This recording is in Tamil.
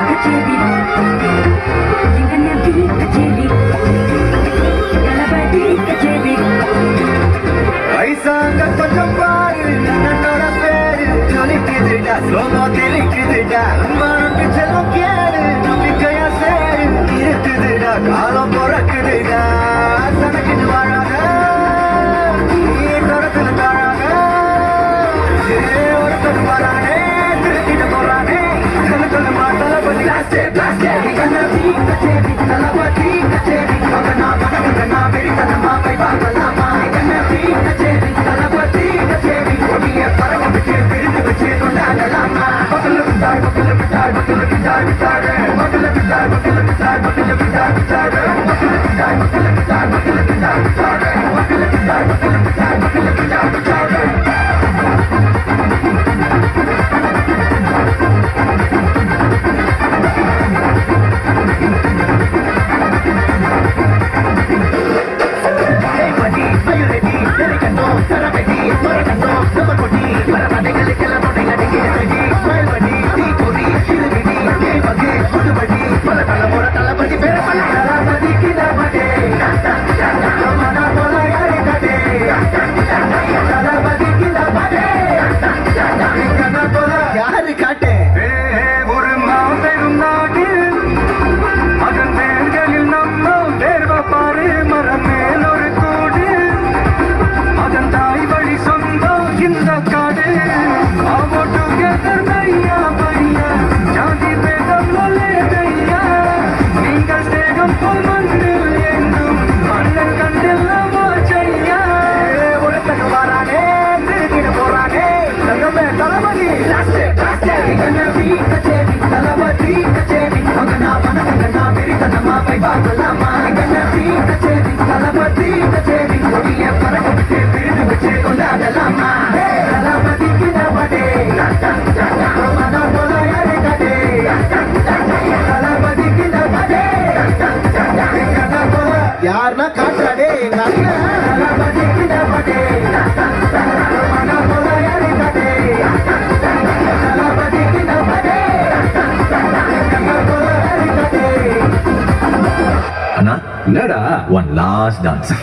கச்சேரி எங்க நம்பி கச்சேரி தளபதி கச்சேரி ஐசாங்க கொஞ்சம் பாரு நன்னோட பேரு ஜொலிக்குதுடா சோமா தெரிக்குதுடா அன்பானுக்கு செல்லம் கேடு நம்பிக்கையா சேரு இருக்குதுடா காலம் பிறக்குதுடா தனக்குன்னு வாழாத நீ தரத்துல தாழாத ஒருத்தர் வரானே திருத்திட்டு போறானே கணக்குள்ள மாட்டல பத்தி பிளாஸ்டே நம்பி கச்சேரி தளபதி கச்சேரி அவனா வணக்கனா வெறித்தனமா போய் பார்க்கலாமா நம்பி கச்சேரி தளபதி கச்சேரி கொடிய பறக்க வச்சு விருந்து வச்சு கொண்டாடலாமா பக்கத்துல விட்டார் பக்கத்துல விட்டார் பக்கத்துல விட்டார் விட்டாரு பக்கத்துல விட்டார் பக்கத்துல விட்டார் பக்கத்துல விட்டார் விட்டாரு பக்கத்துல விட்டார் பக்கத்துல விட்டார் பக்கத்துல விட்டார் விட்டாரு பக்கத்துல விட்டார் பக்கத்துல விட்டார் பக்கத்துல விட்டார் விட்டாரு யாரு காட்டு ஒரு மாபெரும் நாடு அதன் வேர்களில் நம்ம வேர்வ பாரு மரம் மேல் ஒரு கூடு அதன் தாய் வழி சொந்தம் இந்த காடு அவட்டு கெதர் தையா பையா ஜாதி பேதம் தையா நீங்கள் சேகம் போல் மண்ணில் எங்கும் மன்னன் கண்டெல்லாமோ செய்யா உலகத்துக்கு வரானே திருக்கிட போறானே தங்கமே தளபதி நம்பி கச்சேரி தளபதி கச்சேரி மகனா வணக்கனா வெறித்தனமா போய் பார்க்கலாமா நம்பி கச்சேரி தளபதி கச்சேரி கொடிய பறக்க விட்டு விழுந்து வச்சு கொண்டாடலாமா தளபதிக்கு நமடே மன போல யாரு கடே தளபதிக்கு நமடே யாருன்னா காட்டுறாடே எங்க அண்ணன் தளபதிக்கு நமடே மன போல யாரு கடே தளபதிக்கு நமடே அண்ணா இல்லடா ஒன் லாஸ்ட் டான்ஸ்